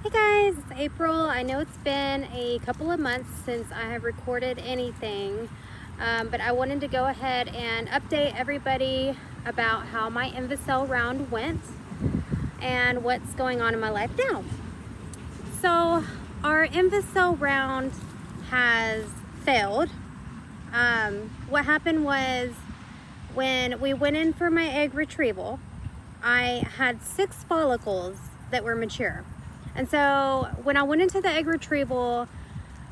Hey guys, it's April. I know it's been a couple of months since I have recorded anything, but I wanted to go ahead and update everybody about how my Invocell round went and what's going on in my life now. So our Invocell round has failed. What happened was when we went in for my egg retrieval, I had 6 follicles that were mature. And so when I went into the egg retrieval,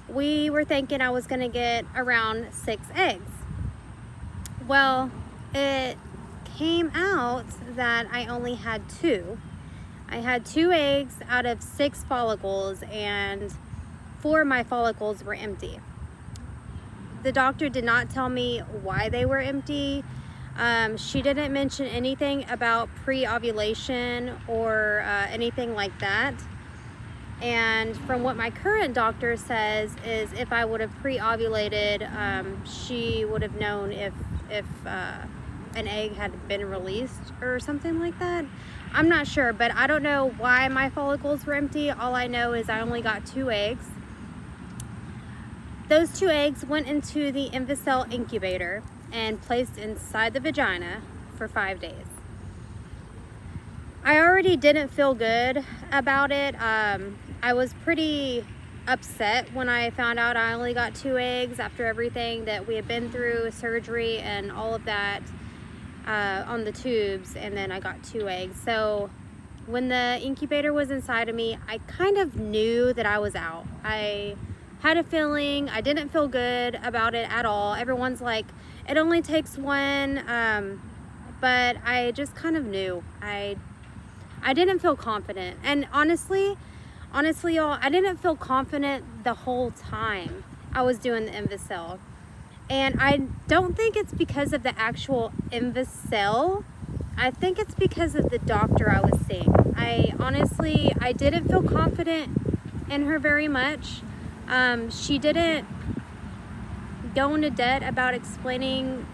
we were thinking I was gonna get around 6 eggs. Well, it came out that I only had 2. I had 2 eggs out of 6 follicles, and 4 of my follicles were empty. The doctor did not tell me why they were empty. She didn't mention anything about pre-ovulation or anything like that. And from what my current doctor says is if I would have pre-ovulated, she would have known if an egg had been released or something like that. I'm not sure, but I don't know why my follicles were empty. All I know is I only got 2 eggs. Those 2 eggs went into the Invocell incubator and placed inside the vagina for 5 days. I already didn't feel good about it. I was pretty upset when I found out I only got 2 eggs after everything that we had been through, surgery and all of that on the tubes, and then I got 2 eggs. So when the incubator was inside of me, I kind of knew that I was out. I had a feeling. I didn't feel good about it at all. Everyone's like, it only takes 1, but I just kind of knew. I didn't feel confident, and honestly y'all, I didn't feel confident the whole time I was doing the Invocell. And I don't think it's because of the actual Invocell. I think it's because of the doctor I was seeing. I didn't feel confident in her very much. She didn't go into debt about explaining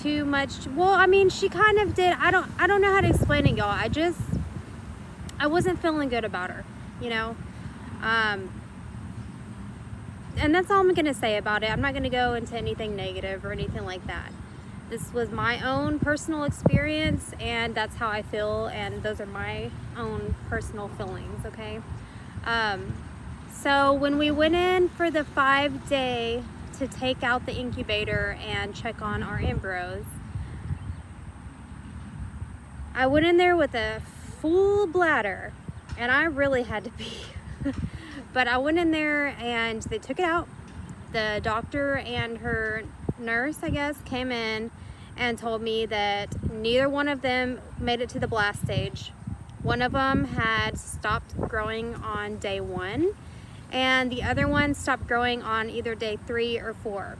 too much. Well, I mean, she kind of did. I don't know how to explain it, y'all. I wasn't feeling good about her, you know. And that's all I'm gonna say about it. I'm not gonna go into anything negative or anything like that. This was my own personal experience, and that's how I feel, and those are my own personal feelings, okay? So when we went in for the 5-day to take out the incubator and check on our embryos, I went in there with a full bladder, and I really had to pee. But I went in there and they took it out. The doctor and her nurse, I guess, came in and told me that neither one of them made it to the blast stage. One of them had stopped growing on day 1, and the other one stopped growing on either day 3 or 4.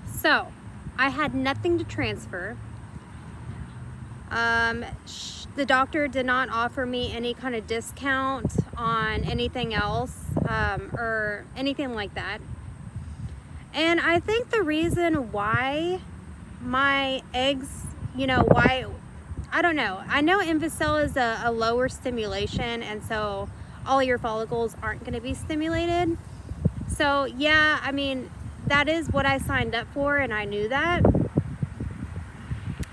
So I had nothing to transfer. The doctor did not offer me any kind of discount on anything else or anything like that. And I think the reason why my eggs, I don't know. I know Invocell is a lower stimulation, and so all your follicles aren't going to be stimulated. So yeah, I mean, that is what I signed up for, and I knew that.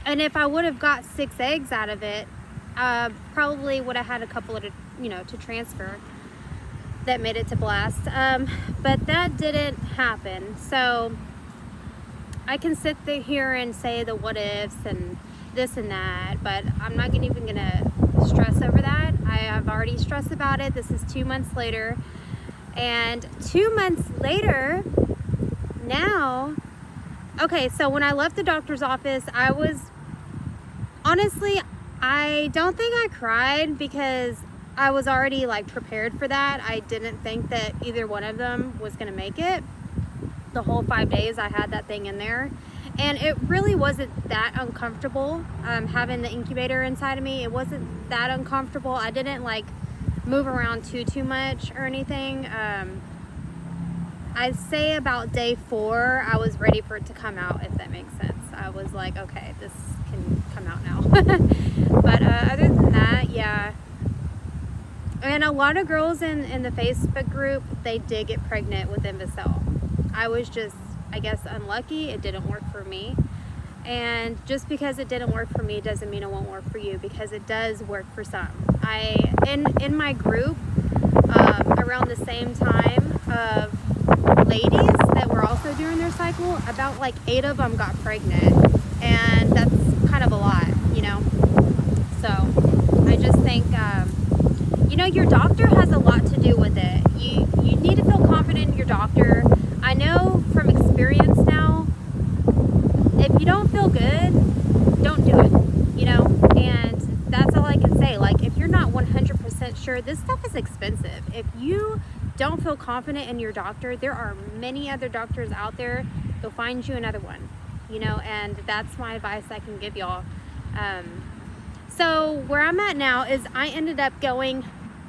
And if I would have got 6 eggs out of it, probably would have had a couple of, to transfer that made it to blast. But that didn't happen. So I can sit here and say the what ifs and this and that, but I'm not even gonna stress over that. I have already stressed about it. This is 2 months later. And 2 months later, now, okay, so when I left the doctor's office, honestly, I don't think I cried because I was already prepared for that. I didn't think that either one of them was gonna make it. The whole 5 days I had that thing in there, and it really wasn't that uncomfortable having the incubator inside of me. It wasn't that uncomfortable. I didn't move around too much or anything. I'd say about day 4, I was ready for it to come out, if that makes sense. I was like, okay, this can come out now. But other than that, yeah, And a lot of girls in the Facebook group, they did get pregnant with Invocell. I was just, I guess, unlucky. It didn't work for me. And just because it didn't work for me doesn't mean it won't work for you, because it does work for some. In my group, around the same time of ladies that were also doing their cycle, about like 8 of them got pregnant. And that's kind of a lot, you know? So I just think, you know, your doctor has a lot to do with it. You need to feel confident in your doctor. I know from experience now, if you don't feel good, don't do it, you know? And that's all I can say. Like, if you're not 100% sure, this stuff is expensive. If you don't feel confident in your doctor, there are many other doctors out there. Go find you another one, you know? And that's my advice I can give y'all. So where I'm at now is I ended up going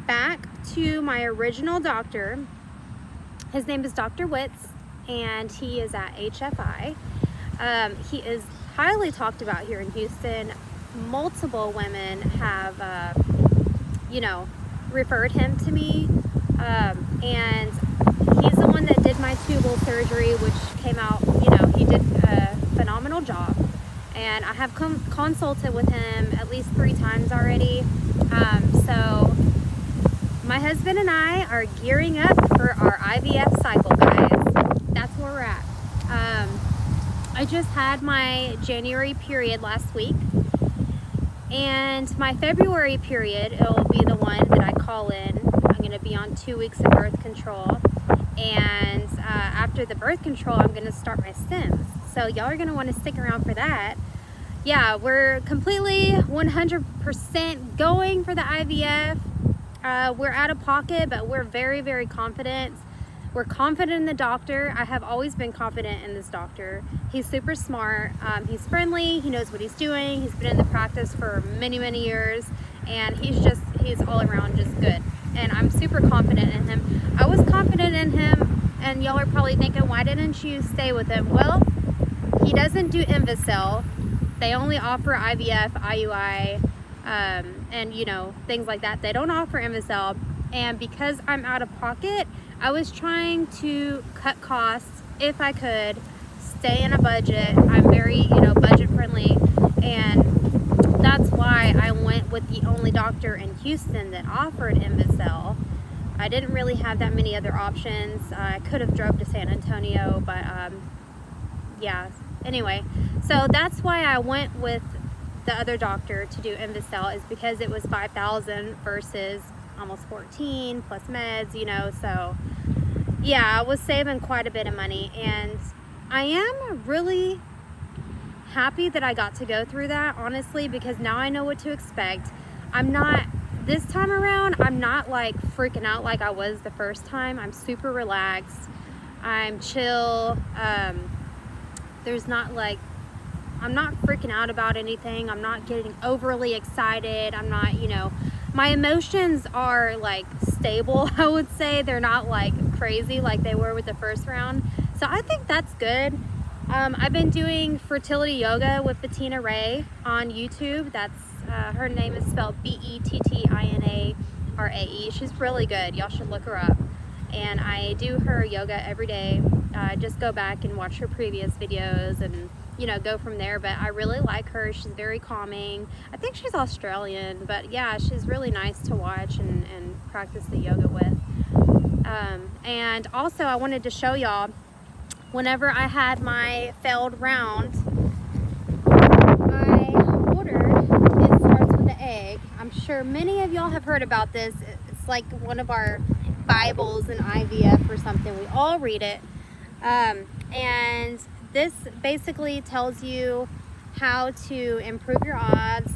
back to my original doctor. His name is Dr. Witz, and he is at HFI. He is highly talked about here in Houston. Multiple women have, you know, referred him to me. And he's the one that did my tubal surgery, which came out, you know, he did a phenomenal job. And I have consulted with him at least 3 times already. So my husband and I are gearing up for our IVF cycle, guys. That's where we're at. I just had my January period last week, and my February period, it'll be the one that I call in. I'm going to be on 2 weeks of birth control, and after the birth control, I'm going to start my stims. So y'all are going to want to stick around for that. Yeah, we're completely 100% going for the IVF. We're out of pocket, but we're very, very confident. We're confident in the doctor. I have always been confident in this doctor. He's super smart. He's friendly. He knows what he's doing. He's been in the practice for many, many years, and he's all around just good. And I'm super confident in him. I was confident in him, and y'all are probably thinking, why didn't you stay with him? Well, he doesn't do Invocell. They only offer IVF, IUI, and you know, things like that. They don't offer Invocell. And because I'm out of pocket, I was trying to cut costs if I could, stay in a budget. I'm very, you know, budget friendly, and that's why I went with the only doctor in Houston that offered Invocell. I didn't really have that many other options. I could have drove to San Antonio, but yeah. Anyway, so that's why I went with the other doctor to do Invocell, is because it was $5,000 versus almost 14 plus meds, you know. So yeah, I was saving quite a bit of money, and I am really happy that I got to go through that, honestly, because now I know what to expect. I'm not, this time around, I'm not like freaking out like I was the first time. I'm super relaxed. I'm chill. There's not like, I'm not freaking out about anything. I'm not getting overly excited. I'm not, you know, my emotions are like stable, I would say. They're not like crazy like they were with the first round. So I think that's good. I've been doing fertility yoga with Bettina Ray on YouTube. That's her name is spelled Bettinarae. She's really good. Y'all should look her up. And I do her yoga every day. Just go back and watch her previous videos and, you know, go from there. But I really like her. She's very calming. I think she's Australian, but yeah, she's really nice to watch and practice the yoga with. And also I wanted to show y'all, whenever I had my failed round, I ordered, it starts with the egg. I'm sure many of y'all have heard about this. It's like one of our Bibles in IVF or something. We all read it. And this basically tells you how to improve your odds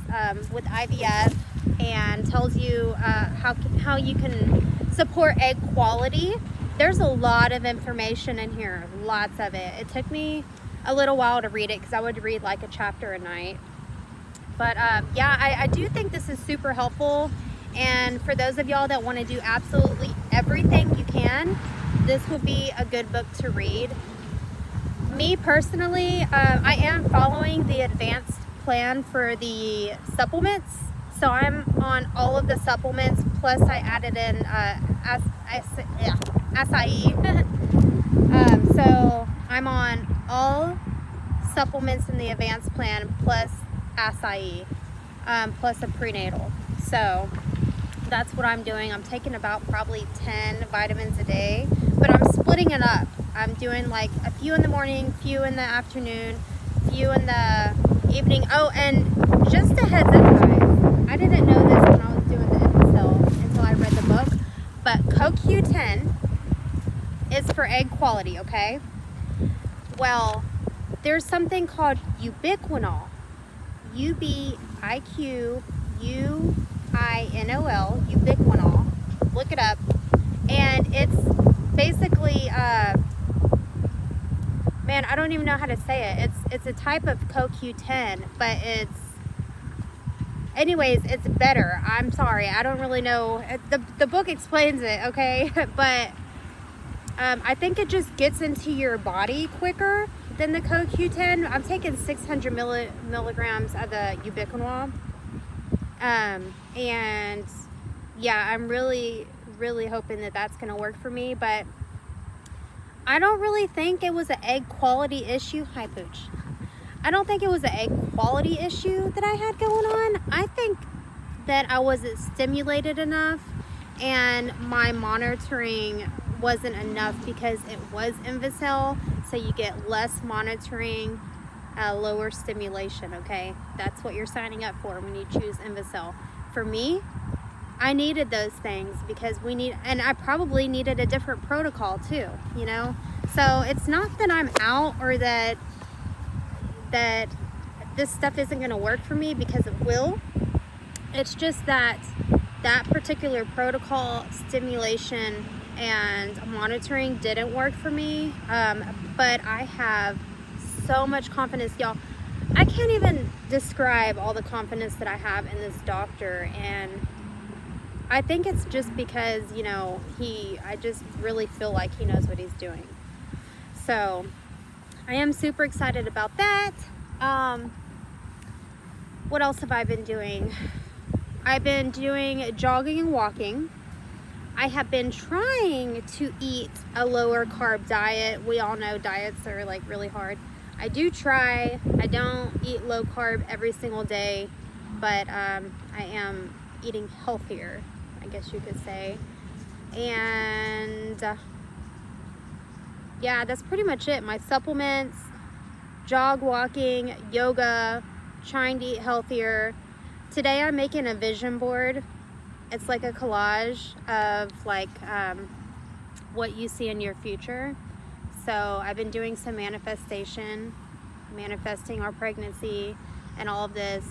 with IVF, and tells you how you can support egg quality. There's a lot of information in here, lots of it. It took me a little while to read it because I would read like a chapter a night. But yeah, I do think this is super helpful. And for those of y'all that want to do absolutely everything you can, this would be a good book to read. Me personally, I am following the advanced plan for the supplements. So I'm on all of the supplements plus I added in acai. So I'm on all supplements in the advanced plan plus acai, plus a prenatal. So that's what I'm doing. I'm taking about probably 10 vitamins a day, but I'm splitting it up. I'm doing like a few in the morning, few in the afternoon, few in the evening. Oh, and just a heads up, guys, I didn't know this when I was doing the Invocell until I read the book, but CoQ10 is for egg quality, okay? Well, there's something called ubiquinol, ubiquinol, ubiquinol. Look it up, and it's basically, man, I don't even know how to say it. It's a type of CoQ10, but anyways, it's better. I'm sorry, I don't really know. The book explains it, okay? But I think it just gets into your body quicker than the CoQ10. I'm taking 600 milligrams of the ubiquinol. And yeah, I'm really hoping that that's going to work for me, but I don't really think it was an egg quality issue. Hi, Pooch. I don't think it was an egg quality issue that I had going on. I think that I wasn't stimulated enough and my monitoring wasn't enough because it was Invocell, so you get less monitoring, lower stimulation, okay? That's what you're signing up for when you choose Invocell. For me, I needed those things because and I probably needed a different protocol too, you know? So it's not that I'm out or that this stuff isn't gonna work for me, because it will. It's just that particular protocol, stimulation, and monitoring didn't work for me. But I have so much confidence, y'all. I can't even describe all the confidence that I have in this doctor, and I think it's just because, you know, I just really feel like he knows what he's doing. So I am super excited about that. What else have I been doing? I've been doing jogging and walking. I have been trying to eat a lower carb diet. We all know diets are like really hard. I do try. I don't eat low carb every single day, but I am eating healthier, I guess you could say. And yeah, that's pretty much it. My supplements, jog, walking, yoga, trying to eat healthier. Today I'm making a vision board. It's like a collage of like what you see in your future. So I've been doing some manifesting our pregnancy and all of this.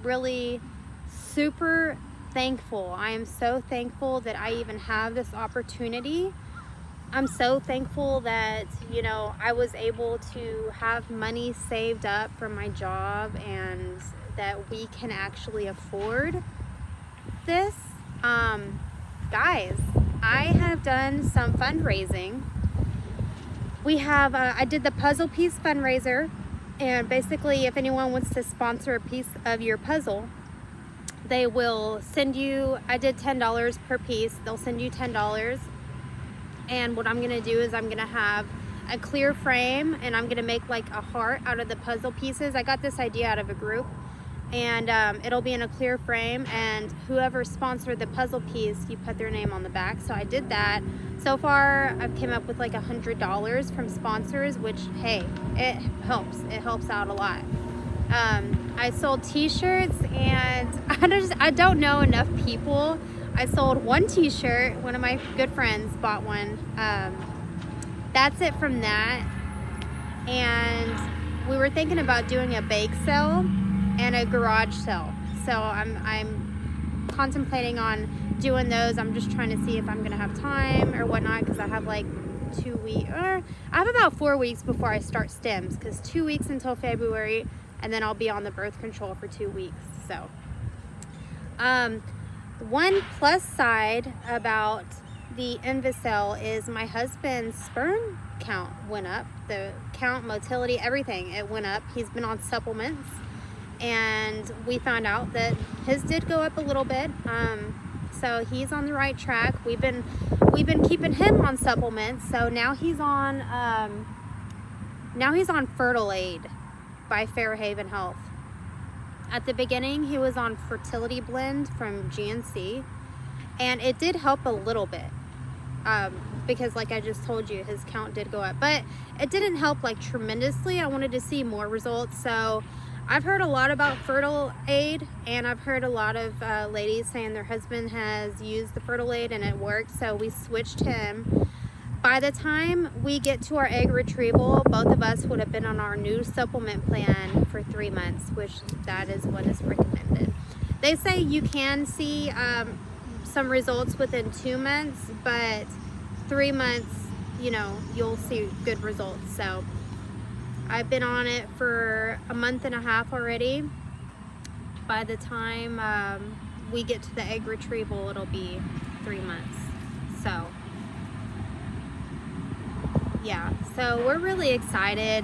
Really super thankful. I am so thankful that I even have this opportunity. I'm so thankful that, you know, I was able to have money saved up from my job and that we can actually afford this. Guys, I have done some fundraising. We have, I did the puzzle piece fundraiser, and basically if anyone wants to sponsor a piece of your puzzle, they will send you, I did $10 per piece. They'll send you $10. And what I'm gonna do is I'm gonna have a clear frame and I'm gonna make like a heart out of the puzzle pieces. I got this idea out of a group, and it'll be in a clear frame, and whoever sponsored the puzzle piece, you put their name on the back. So I did that. So far I've came up with like $100 from sponsors, which, hey, it helps out a lot. I sold t-shirts, and I don't know enough people. I sold one t-shirt. One of my good friends bought one. That's it from that. And we were thinking about doing a bake sale and a garage sale. So I'm contemplating on doing those. I'm just trying to see if I'm gonna have time or whatnot, because I have like 2 weeks, or I have about 4 weeks before I start stims, because 2 weeks until February, and then I'll be on the birth control for 2 weeks. So one plus side about the Invocell is my husband's sperm count went up. The count, motility, everything, it went up. He's been on supplements, and we found out that his did go up a little bit. So So he's on the right track. We've been keeping him on supplements. So now he's on Fertile Aid by Fairhaven Health. At the beginning, he was on Fertility Blend from GNC, and it did help a little bit. Because like I just told you, his count did go up, but it didn't help like tremendously. I wanted to see more results. So I've heard a lot about Fertile Aid, and I've heard a lot of ladies saying their husband has used the Fertile Aid and it worked, so we switched him. By the time we get to our egg retrieval, both of us would have been on our new supplement plan for 3 months, which that is what is recommended. They say you can see some results within 2 months, but 3 months, you know, you'll see good results. So I've been on it for a month and a half already. By the time we get to the egg retrieval, it'll be 3 months. So yeah, so we're really excited.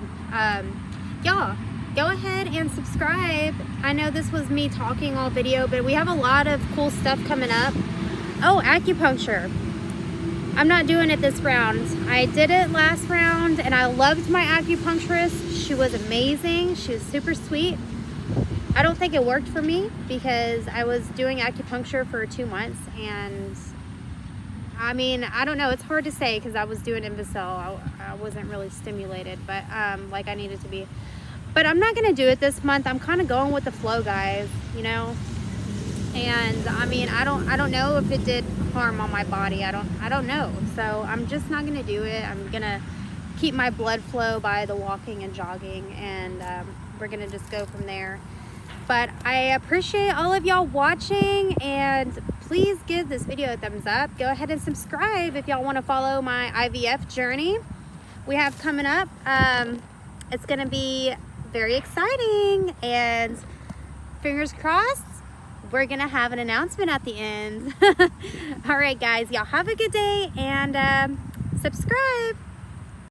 Y'all, go ahead and subscribe. I know this was me talking all video, but we have a lot of cool stuff coming up. Oh, acupuncture. I'm not doing it this round. I did it last round and I loved my acupuncturist. She was amazing. She was super sweet. I don't think it worked for me because I was doing acupuncture for 2 months, and I mean, I don't know. It's hard to say because I was doing Invocell. I wasn't really stimulated, but like I needed to be. But I'm not gonna do it this month. I'm kind of going with the flow, guys. You know. And I mean, I don't know if it did harm on my body. I don't know. So I'm just not gonna do it. I'm gonna keep my blood flow by the walking and jogging, and we're gonna just go from there. But I appreciate all of y'all watching, and please give this video a thumbs up. Go ahead and subscribe if y'all want to follow my IVF journey we have coming up. It's gonna be very exciting, and fingers crossed, we're gonna have an announcement at the end. All right, guys, y'all have a good day, and subscribe.